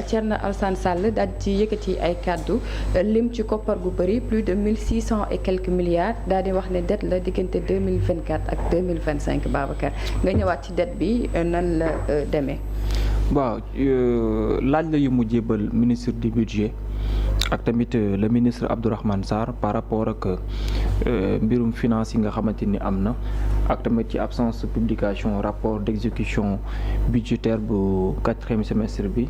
Thierno Alassane Sall daal di ci yëkkati ay kàddu lim ci koppar gu bëri plus de 1600 et quelques milliards daal di wax ne dette la diggante 2024 ak 2025 Babacar nga ñëwaat ci dette bi nan la demee. waaw laaj la yu mu jébal ministre du budget ak tamit le ministre Abdourahmane Sarr par rapport ak mbirum finance yi nga xamante ni am na ak tamit ci absence publication rapport d'exécution budgétaire bu 4e semestre bi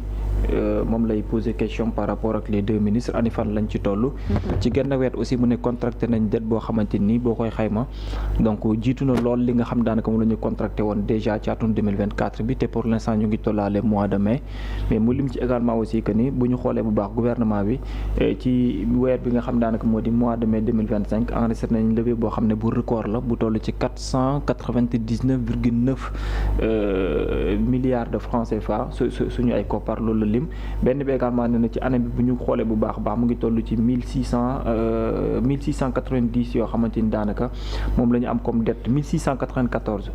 moom lay poser question par rapport ak les deux ministres ani fan lañ ci toll. ci genn weet aussi mu ne contracté nañ dette boo xamante ni boo koy xayma donc jiitu na lool li nga xam daanaka moom la ñu contracté woon déjà ci atum 2024 bi te pour l'instant ñu ngi tollaale mois de mai mais mu lim ci également aussi que ni bu ñu xoolee bu baax gouvernement bi ci weer bi nga xam daanaka moo di mois de mai 2025 enregistré nañ levée boo xam ne bu record la bu toll ci 499,9 milliards de francs CFA suñu ay koppar loolu lim benn bi également ne na ci année bi bu ñu xoolee bu baax mu ngi toll ci 1690 yoo xamante ni daanaka moom la ñu am comme dette 1694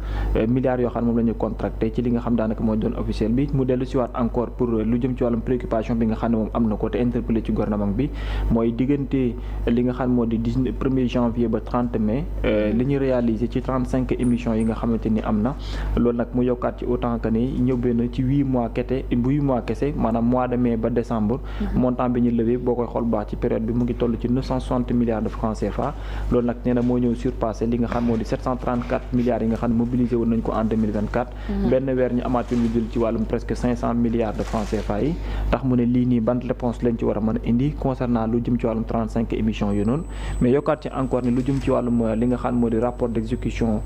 milliards yoo xam ne moom la ñu contracté ci li nga xam daanaka mooy doon officiel bi mu dellu si waat encore pour lu jëm ci wàllum préoccupation bi nga xam ne moom am na ko te interpellé ci gouvernement bi mooy diggante li nga xam moo di 1er janvier ba 30 mai li ñu réalisé ci 35 émissions yi nga xamante ni am na loolu nag mu yokkaat ci autant que ni ñëwee na ci 8 mois kese maanaam mois de mai ba décembre montant bi ñu levé boo koy xool baax ci période bi mu ngi toll ci 960 milliards de francs CFA loolu nag nee na moo ñëw surpassé li nga xam moo di 734 milliards yi nga xam ne mobilisé woon nañ ko en 2024 benn weer ñu amaat lu jël ci wàllum presque 500 milliards de francs CFA yi tax mu ne lii nii ban réponse lañ ci war a mën a indi concernant lu jëm ci wàllum 35 émissions yu noonu mais yokkaat ci encore ni lu jëm ci wàllum li nga xam moo di rapport d'exécution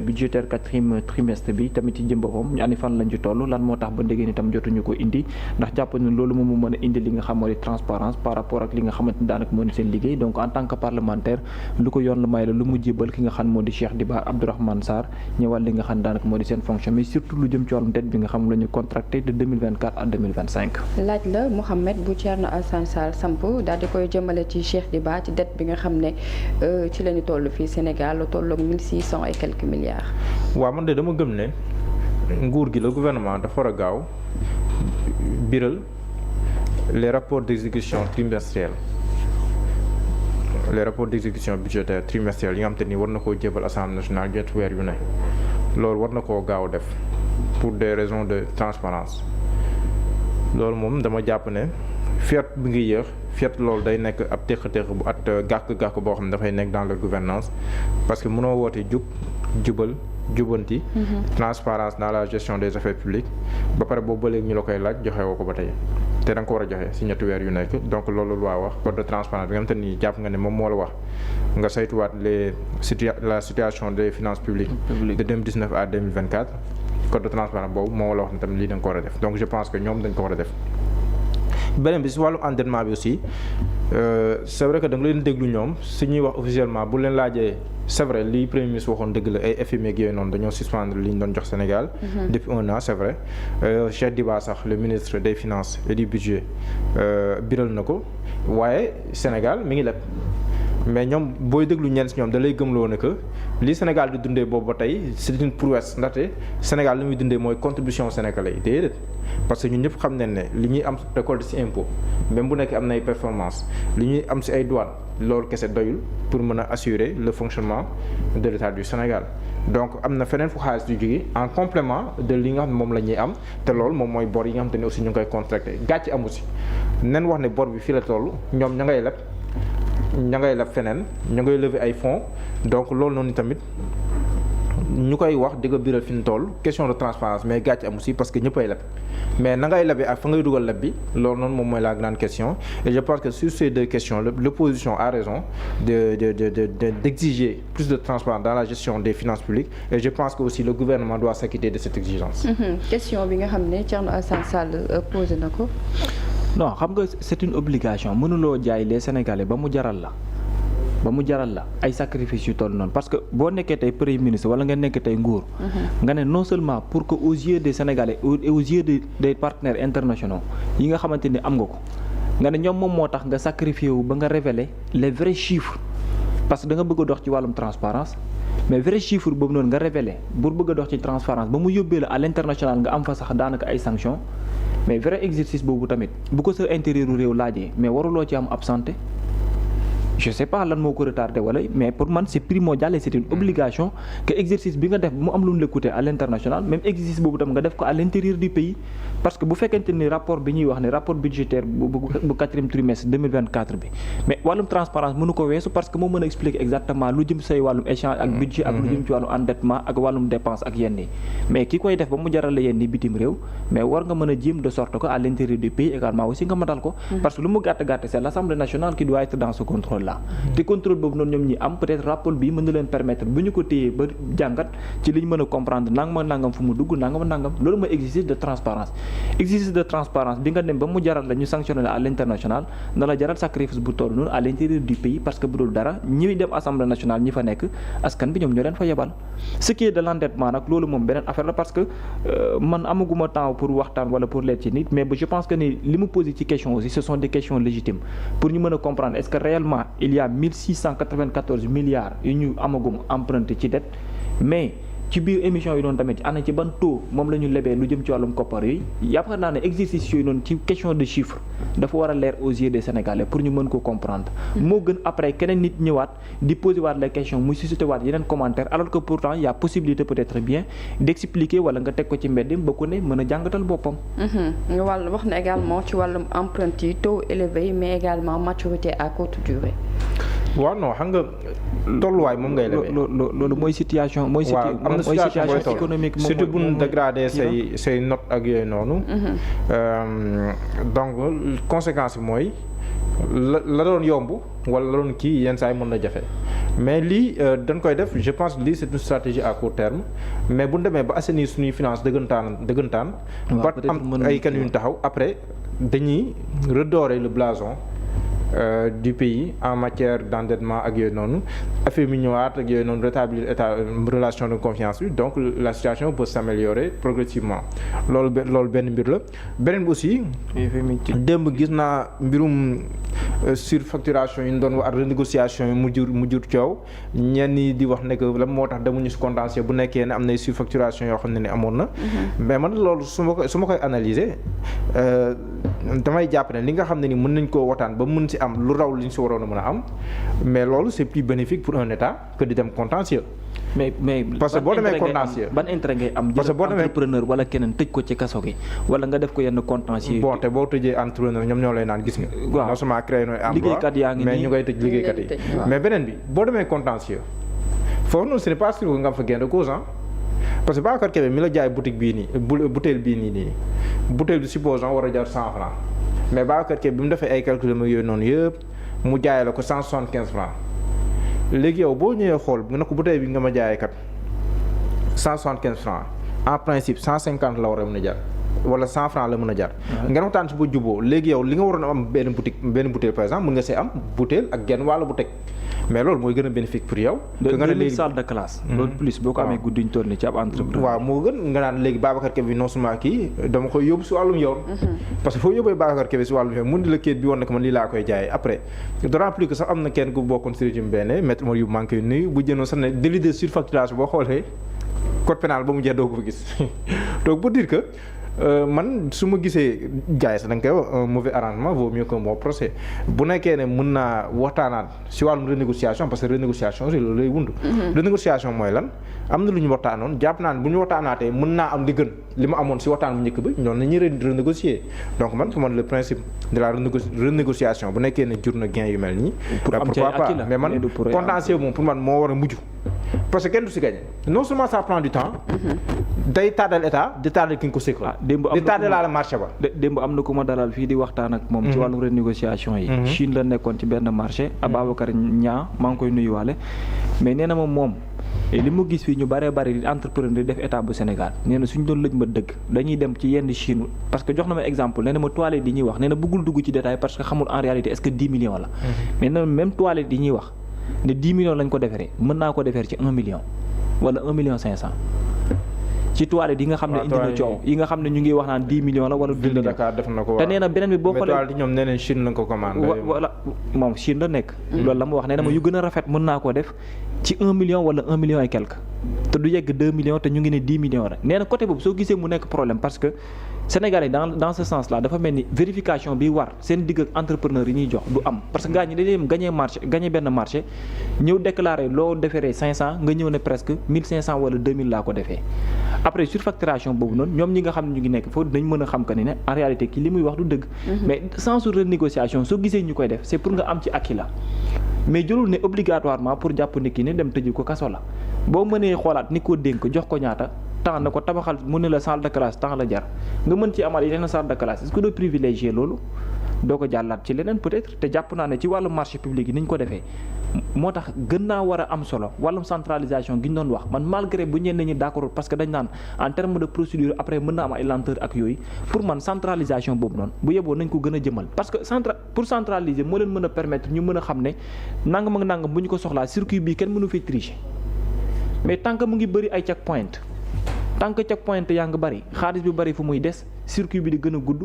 budgétaire 4e trimestre bi tamit ci jëm boppam ñu ani fan lañ ci toll lan moo tax ba ndégée ni tam jotuñu ko indi ndax jàpp ne loolu moom mu mën a indi li nga xam moo di transparence par rapport ak li nga xamante ni daanaka moo di seen liggéey donc en tant que parlementaire lu ko yoon la may la lu mu jébal ki nga xam moo di Cheikh Diba Abdourahmane Sarr ñëwal li nga xam daanaka moo di seen fonction mais surtout lu jëm ci wàllum dette bi nga xam la ñu contracté de 2024 à 2025. laaj la Mouhamed bu Thierno Alassane Sall samp daal di koy jëmale ci Cheikh Diba ci dette bi nga xam ne ci la ñu toll fii Sénégal lu tolloog 1600 et quelques milliards. waaw man de dama gëm ne nguur gi la gouvernement dafa war a gaaw biral les rapports d'exécution trimestriels les rapports d'exécution budgétaire trimestriels yi nga xam te ni war na koo jébal Assemblée nationale ñetti weer yu ne loolu war na koo gaaw def pour des raisons de transparence loolu moom dama jàpp ne fiat bi ngi yéex fiat loolu day nekk ab téq-téq bu at gàkk-gàkk boo xam ne dafay nekk dans la gouvernance parce que mënoo woote jubal jubanti transparence dans la gestion des affaires publiques ba pare boobu ba léegi ñu la koy laaj joxe woo ko ba tey te da nga ko war a joxe ci ñetti weer yu nekk donc loolu loi wax code de transparence bi nga xam te ni jàpp nga ne moom moo la wax nga saytuwaat la situation des finances publiques de 2019 à 2024 code de transparence boobu moo la wax ne tamit lii da nga ko war a def donc je pense que ñoom dañ ko war a def beneen bi si wàllu endettement bi aussi c'est vrai que da nga leen déglu ñoom su ñuy wax officiellement bu leen laajee c'est vrai li premier ministre waxoon dëgg la ay FMI ak yooyu noonu dañoo suspendre li ñu doon jox Sénégal depuis 1 an c'est vrai Cheikh Diba sax le ministre des finances et du budget biral na ko waaye Sénégal mi ngi leb mais ñoom booy déglu ñenn si ñoom da lay gëmloo ne que li Sénégal di dundee boobu ba tey c'est une prouesse ndaxte Sénégal li muy dundee mooy contribution sénégalais yi déedéet parce que ñun ñëpp xam nañ ne li ñuy am récolte ci impôt même bu nekk am na ay performance li ñuy am ci ay douane loolu kese doyul pour mën a assurer le fonctionnement de l'État du Sénégal donc am na feneen fu xaalis du jóge en complément de li nga xam ne moom la ñuy am te loolu moom mooy bor yi nga xam te ne aussi ñu ngi koy contracté gàcce amu ci nen wax ne bor bi fii la toll ñoom ña ngay leb feneen ña ngay lever ay fonds donc loolu noonu tamit ñu koy wax di ko biral fi ñu toll question de transparence mais gàcce amu si parce que ñëppay leb mais na ngay lebee ak fa ngay dugal leb bi loolu noonu moom mooy la grande question et je pense que sur ces deux questions l'opposition a raison d'exiger plus de transparence dans la gestion des finances publiques et je pense que aussi le gouvernement doit s'acquitter de cette exigence. question bi nga xam ne Thierno Alassane Sall posé na ko. non xam nga c'est une obligation mënuloo jaay les Sénégalais ba mu jaral la ay sacrifices yu toll noonu parce que boo nekkee tey premier ministre wala nga nekk tey nguur nga ne non seulement pour que aux yeux des Sénégalais et aux yeux des partenaires internationaux yi nga xamante ni am nga ko nga ne ñoom moom moo tax nga sacrifié wu ba nga révéler les vrais chiffres parce que da nga bëgg a dox ci wàllum transparence mais vrai chiffre boobu noonu nga révéler pour bëgg a dox ci transparence ba mu yóbbee la à l'international nga am fa sax daanaka ay sanctions mais vrai exercice boobu tamit bu ko sa intérieur réew laajee mais waruloo ci am absenté. Je sais pas lan moo ko retardé wala mais pour man c'est primordial et c'est une obligation que exercice bi nga def bu mu am lu mu la coûté à l'international même exercice boobu tam nga def ko à l'intérieur du pays parce que bu fekkente ni rapport bi ñuy wax ne rapport budgétaire bu quatrième trimestre 2024 bi mais wàllum transparence mënu ko weesu parce que moo mën a expliquer exactement lu jëm say wàllum échange ak budget ak lu jëm ci wàllum endettement ak wàllum dépense ak yenn yi mais ki koy def ba mu jarale yenn yi bitim réew mais war nga mën a jéem de sorte que à l'intérieur du pays également aussi nga matal ko parce que lu mu gàtt-gàtt c'est l'Assemblée nationale qui doit être dans ce contrôle là te contrôle boobu noonu ñoom ñi am peut-être rapport bi mën na leen permettre bu ñu ko téyee ba jàngat ci li ñu mën a comprendre nangam fu mu dugg nangam loolu mooy exercice de transparence bi nga dem ba mu jaral la ñu sanctionné la à l'international na la jaral sacrifice bu toll noonu à l'intérieur du pays parce que bu dul dara ñi dem assemblée nationale ñi fa nekk askan bi ñoom ñoo leen fa yebal ce qui est de l'endettement nag loolu moom beneen affaire la parce que man amaguma temps pour waxtaan wala pour leet ci nit mais je pense que ni li mu posé ci question aussi ce sont des questions légitimes pour ñu mën a comprendre est-ce que réellement il y a 1694 milliards yu ñu amagum emprunté ci dette mais ci biir émission yi noonu tamit ana ci ban taux moom la ñu lebee lu jëm ci wàllum koppar yi yaakaar naa ne exercice yooyu noonu ci question de chiffre dafa war a leer aux yeux des Sénégalais pour ñu mën ko comprendre moo gën après keneen nit ñëwaat di poser waat les questions muy susciter waat yeneen commentaire alors que pourtant il y a possibilité peut-être bien d'expliquer wala nga teg ko ci mbeddim ba ku ne mën a jàngatal boppam wàll wax na également ci wàllum empreinte yi taux élevé mais également maturité à courte durée waaw non xam nga tolluwaay moom ngay lebee loolu mooy situation mooy situation économique surtout bu ñu dégradé say notes ak yooyu noonu donc conséquence bi mooy la doon yomb wala la doon kii yenn saa yi mën na jafe mais lii dañ koy def je pense lii c'est une stratégie à court terme mais bu ñu demee ba assainir suñuy finance dëggantaan ba am ay kan yu ñu taxaw après dañuy redorer le blason du pays en matière d'endettement ak yooyu noonu affaire mi ñëwaat ak yooyu noonu rétablir état relation de confiance bi donc la situation peut s'améliorer progressivement loolu benn mbir la beneen bi aussi démb gis naa mbirum surfacturation yi ñu doon wax ak renégociation yi mu jur coow ñenn ñi di wax ne que la moo tax demuñu si contentieux bu nekkee ne am na surfacturation yoo xam ne amoon na mais man loolu su ma koy analyser damay jàpp ne li nga xam ne ni mën nañ koo waxtaan ba mën si am lu raw li ñu si waroon a mën a am mais loolu c'est plus bénéfique pour un État que di dem contentieux. mais parce que boo demee contentieux ban intérêt ngay am parce que boo demee entrepreneur wala keneen tëj ko ci kaso gi wala nga def ko yenn contentieux. bon te boo tëjee entrepreneur ñoom ñoo lay naan gis nga. waaw non seulement créé nooy emploi liggéeykat yaa ngi mais ñu ngay tëj liggéeykat yi. mais beneen bi boo demee contentieux foofu noonu ce n'est pas sûr que nga am fa gain de cause parce que Babacar Kébé mi la jaay boutique bii nii bouteille bii nii bouteille bi supposons war a jar 100 francs mais Babacar Kébé bi mu defee ay calcul yooyu noonu yëpp mu jaayee la ko 175 francs léegi yow boo ñëwee xool nga ne ko bouteille bi nga ma jaayee kat 175 francs en principe 150 la war a mën a jar wala 100 francs la mën a jar. nga waxtaan si ba juboo léegi yow li nga waroon a am benn bouteille par exemple mën nga see am bouteille ak genn wàllu bouteille mais loolu mooy gën a bénéfique pour yow. que nga ne léegi salle de classe. loolu plus boo ko amee guddi ñu toll nii ci ab entreprise. waaw moo gën nga naan léegi Babacar Kébé non seulement kii dama koy yóbbu si wàllum yoon. parce que foo yóbbee Babacar Kébé si wàllum yoon mun di la kayit bi woon na ko man lii laa koy jaayee après d'autant plus que sax am na kenn ku bokkoon si régime benn maître moo yu manqué nuyu bu jënoon sax ne délit de surfacturation boo xoolee code pénal ba mu jeex doo ko fa gis donc pour dire que. man su ma gisee gars yi sax da nga koy wax un mauvais arrangement vaut mieux qu'un bon procès bu nekkee ne mën naa waxtaanaat si wàllum renégociation parce que renégociation aussi loolu lay wund renégociation mooy lan am na lu ñu waxtaanoon jàpp naa ne bu ñu waxtaanaatee mën naa am li gën li ma amoon si waxtaan bu njëkk bi ñoom nañuy renégocier donc man pour man le principe de la renégociation bu nekkee ne jur na gain yu mel nii pourquoi pas mais man contentieux moom pour man moo war a mujj parce que kenn du si gagné non seulement ça prend du temps day tardel état di tardel ki nga ko séqal di tardel la marché ba démb am na ku ma dalal fii di waxtaan ak moom ci wàllu renégociation yi Chine la nekkoon ci benn marché Ababacar Niang maa ngi koy nuyuwaale mais nee na moom li mu gis fii ñu bëree bëri di entrepreneur di def état bu Sénégal nee na suñ doon lëj ma dëgg dañuy dem ci yenn Chine parce que jox na ma exemple nee na ma toilette yi ñuy wax nee na bëggul dugg ci détail parce que xamul en réalité est-ce que 10 millions la mais nee na même toilette yi ñuy wax ne 10 millions lañ ko defaree mën naa ko defar ci 1 million wala 1 million 500 ci toilette yi nga xam ne indi na coow yi nga xam ne ñu ngi wax naan 10 millions la wala 2 millions te nee na beneen bi boo xoolee toilette ñoom nee nañ Chine lañ ko commandé wala moom Chine la nekk loolu la ma wax nee na ma yu gën a rafet mën naa ko def ci 1 million wala 1 million et quelque te du yegg 2 millions te ñu ngi ne 10 millions rek nee na côté boobu soo gisee mu nekk problème parce que Sénégalais dans ce sens là dafa mel ni vérification bi war seen digg ak entrepreneur yi ñuy jox du am parce que gars ñi dañuy dem gagné benn marché ñëw déclaré loo defaree 500 nga ñëw ne presque 1500 wala 2000 laa ko defee après surfacturation boobu noonu ñoom ñi nga xam ne ñu ngi nekk foofu dañ mën a xam que ni ne en réalité kii li muy wax du dëgg mais sans renégociation soo gisee ñu koy def c'est pour nga am ci acquis la mais jëlul ne obligatoirement pour jàpp ni kii ne dem tëju ko kaso la boo mënee xoolaat ni ko dénk jox ko ñaata temps na ko tabaxal mu ne la salle de classe temps la jar nga mën ci amal yeneen salle de classe est-ce que doo privilégier loolu doo ko jàllaat ci leneen peut-être te jàpp naa ne ci wàllu marché public yi ni ñu ko defee moo tax gën naa war a am solo wàllum centralisation gi ñu doon wax man malgré bu ñenn ñi d'accord parce que dañ naan en terme de procédure après mën na am ay lenteur ak yooyu pour man centralisation boobu noonu bu yeboo nañ ko gën a jëmal parce que pour centraliser moo leen mën a permettre ñu mën a xam ne nangam ak nangam bu ñu ko soxlaa circuit bii kenn mënu fi tricher mais tant que mu ngi bëri ay checkpoint tant que checkpoint yaa ngi bëri xaalis bi bëri fu muy des circuit bi di gën a gudd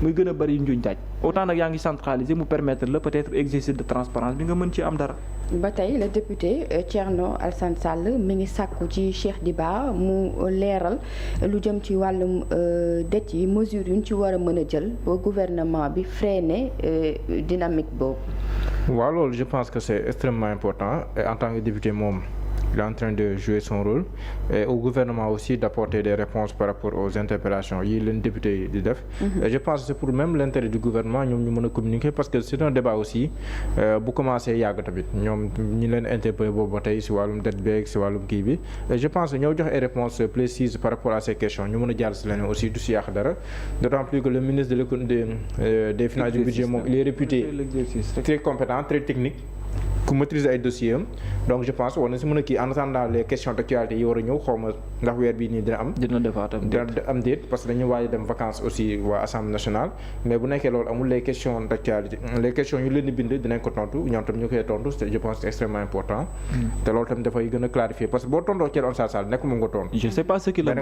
muy gën a bëri njuñ taaj autant nag yaa ngi centraliser mu permettre la peut-être exercice de transparence bi nga mën ci am dara. ba tey le député Thierno Alassane Sall mi ngi sàkku ci Cheikh Diba mu leeral lu jëm ci wàllum dette yi mesures yu ñu ci war a mën a jël ba gouvernement bi freiner dynamique boobu. waaw loolu je pense que c'est extrêmement important et en tant que député moom. Il est en train de jouer son rôle et au gouvernement aussi d'apporter des réponses par rapport aux interpellations yi leen député di def et je pense que c'est pour même l'intérêt du gouvernement ñoom ñu mën a communiquer parce que c'est un débat aussi bu commencé yàgg tamit ñoom ñi leen interpellé boobu ba tey si wàllum dette beeg si wàllum kii bi et je pense que ñoo jox ay réponses précises par rapport à ces questions ñu mën a jàll si leneen aussi du si yàq dara d'autant plus que le ministre des finances du budget moom il est réputé très compétent très technique ku maîtriser ay dossiers am donc je pense war na si mën a kii en attendant les questions d'actualité yi war a ñëw xaw ma ndax weer bii nii dina am. dina am déet parce que dañuy waaj a dem vacances aussi waa assemblée nationale mais bu nekkee loolu amul les questions d'actualité les questions yu leen di bind dinañ ko tontu ñoom tam ñu koy tontu je pense c'est extrêmement important. te loolu tam dafay gën a clarifier parce que boo tontoo Thierno Alassane Sall nekk mu nga tontu. je sais pas ce qu'il a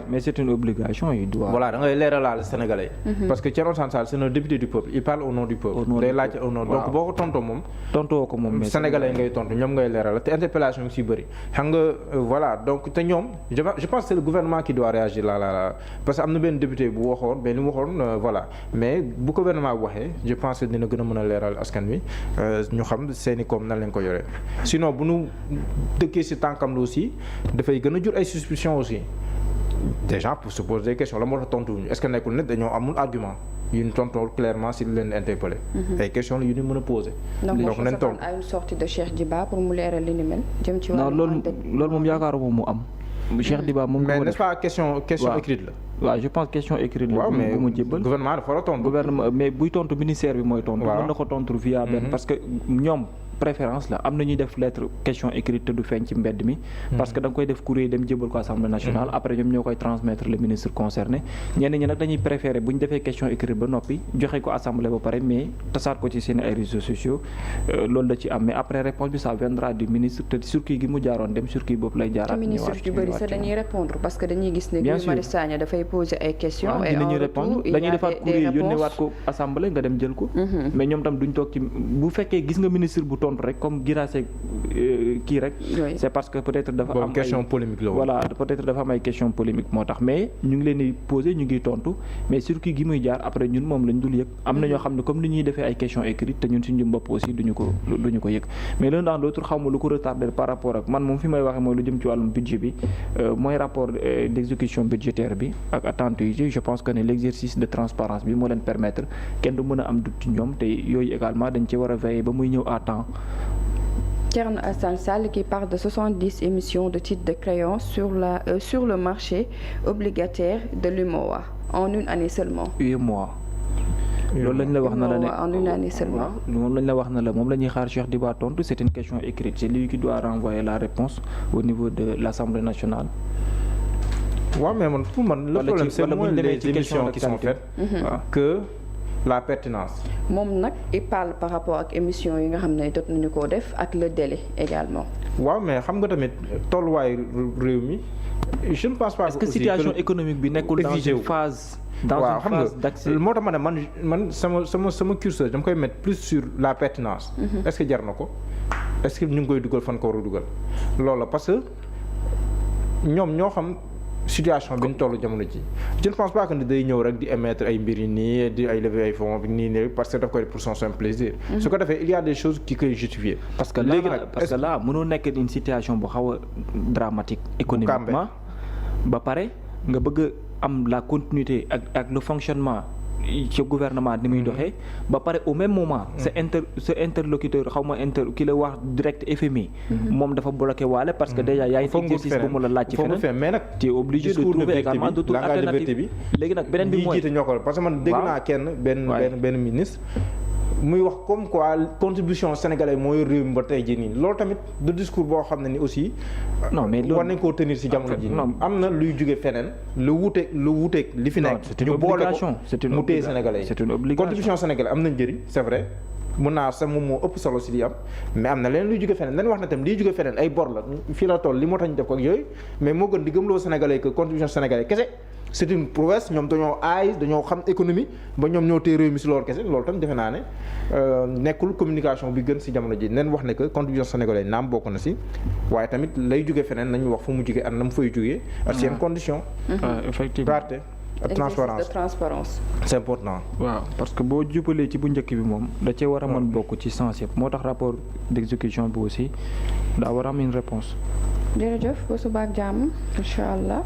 mais c'est une obligation il doit. voilà da ngay leeralal Sénégalais. parce que Thierno Alassane Sall c'est un député du peuple il parle au nom du peuple. day laaj au nom donc boo ko tontoo moom. tontoo ko moom Sénégalais ngay tontu ñoom ngay leeral te interpellation yi si bëri xam nga voilà donc te ñoom je pense que c'est le gouvernement qui doit réagir là parce que am na benn député bu waxoon benn li mu waxoon voilà mais bu gouvernement bu waxee je pense que dina gën a mën a leeral askan wi ñu xam seeni koom nan lañ ko yoree sinon bu nu dëkkee si tànkam la aussi dafay gën a jur ay suspicions aussi déjà pour se poser des questions la moo tax tontuwuñu est-ce que nekkul ne dañoo amul argument yu ñu tontool clairement si li leen interpellé. ay questions la yu ñu mën a poser. donc nañ tontu à une sortie de Cheikh Diba pour mu leeral li ni mel. jëm ci wàllu loolu moom yaakaaruma mu am. Cheikh Diba moom. mais n'est-ce pas question écrite la. waaw je pense question écrite la. waaw mais bu mu jébbal gouvernement dafa war a tontu. gouvernement mais buy tontu ministère bi mooy tontu. mën na ko tontu via benn parce que ñoom. préférence la am na ñuy def lettre question écrite te du feeñ ci mbedd mi parce que da nga koy def courrier dem jébal ko assemblée nationale après ñoom ñoo koy transmettre le ministre concerné ñenn ñi nag dañuy préférer bu ñu defee question écrite ba noppi joxe ko assemblée ba pare mais tasaat ko ci seen ay réseaux sociaux loolu da ci am mais après réponse bi ça viendra du ministre te circuit gi mu jaaroon dem circuit boobu lay jaaraat ministre yu bëri sax dañuy répondre parce que dañuy gis ne Guy Marius Sagna dafay poser ay questions et en retour dañuy defaat courrier yónneewaat ko assemblée nga dem jël ko mais ñoom tam duñ toog ci bu fekkee gis nga ministre bu tontu rek comme kii rek c'est parce que peut-être dafa am question polémique la voilà peut-être dafa am ay question polémique moo tax mais ñu ngi leen di poser ñu ngi tontu mais circuit gi muy jaar après ñun moom lañ dul yëg am na ñoo xam ne comme ni ñuy defee ay questions écrites te ñun suñu bopp aussi duñu ko yëg mais l'un dans l'autre xaw ma lu ko retardé par rapport ak man moom fi may waxee mooy lu jëm ci wàllum budget bi mooy rapport d'exécution budgétaire bi ak attentes yi je pense que ne l'exercice de transparence bi moo leen permettre kenn du mën a am doute ci ñoom te yooyu également dañ ci war a veiller ba muy ñëw à temps. Thierno Alassane Sall qui parle de 70 émissions de titres de créance sur le marché obligataire de l'UEMOA en une année seulement. UEMOA. loolu lañ la wax na la ne en une année seulement. moom lañ la wax na la moom la ñuy xaar Cheikh Diba tontu c'est une question écrite c'est lui qui doit renvoyer la réponse au niveau de l'Assemblée nationale. waaw mais man pour man le problème c'est moins les émissions qui sont faites que la pertinence. moom nag il parle par rapport ak émission yi nga xam ne jot nañu koo def ak le délai également. waaw mais xam nga tamit tolluwaay réew mi je ne pense pas. est-ce que situation économique bi nekkul dans une phase. waaw xam nga moo tax ma ne man sama curseur dama koy mettre plus sur la pertinence. est-ce que jar na ko est-ce que ñu ngi koy dugal fan ko war a dugal loolu la parce que ñoom ñoo xam situation bi ñu toll jamono ji je ne pense pas que day ñëw rek di émettre ay mbir yi nii di ay lever ay fonds nii parce que daf koy pour son simple plaisir. su ko defee il y a des choses qui koy justifier. parce que là mënoo nekk une situation bu xaw a dramatique économiquement ba pare nga bëgg am la continuité ak le fonctionnement ci gouvernement ni muy doxee ba pare au même moment sa interlocuteur xaw ma ki la wax direct FMI moom dafa bloqué waale parce que déjà yaa ngi exercice bu mu la laaj ci feneen mais nag tu es obligé de trouver également d'autres alternatives léegi nag beneen bi mooy jiite ñoo ko parce que man dégg naa kenn benn ministre muy wax comme quoi contribution sénégalais mooy réew mi ba tey jii nii loolu tamit du discours boo xam ne ni aussi. non mais loolu war nañ koo tenir ci jamono ji am na luy jóge feneen lu wuteeg li fi nekk. ñu boole ko mu téye sénégalais yi. c'est une obligation contribution sénégalais am na njëriñ c'est vrai. mën naa sax moom moo ëpp solo si li am mais am na leneen luy jóge feneen dañu wax na tam liy jóge feneen ay bor la fii la toll li moo tax ñu def ko ak yooyu mais moo gën di gëmloo sénégalais que contribution sénégalais kese c'est une prouesse ñoom dañoo dañoo xam économie ba ñoom ñoo téye réew mi si loolu kese loolu tam defe naa ne nekkul communication bi gën si jamono ji nen wax ne que contribution sénégalais naam bokk na si waaye tamit lay jóge feneen nañu wax fu mu jóge ak na mu fay jógee ak seen condition effectivement transparence c'est important. waaw parce que boo jubalee ci bu njëkk bi moom da cee war a mën bokk ci sens yëpp moo tax rapport d'exécution bi aussi daa war a am une réponse. jërëjëf ba suba ak jàmm incha allah.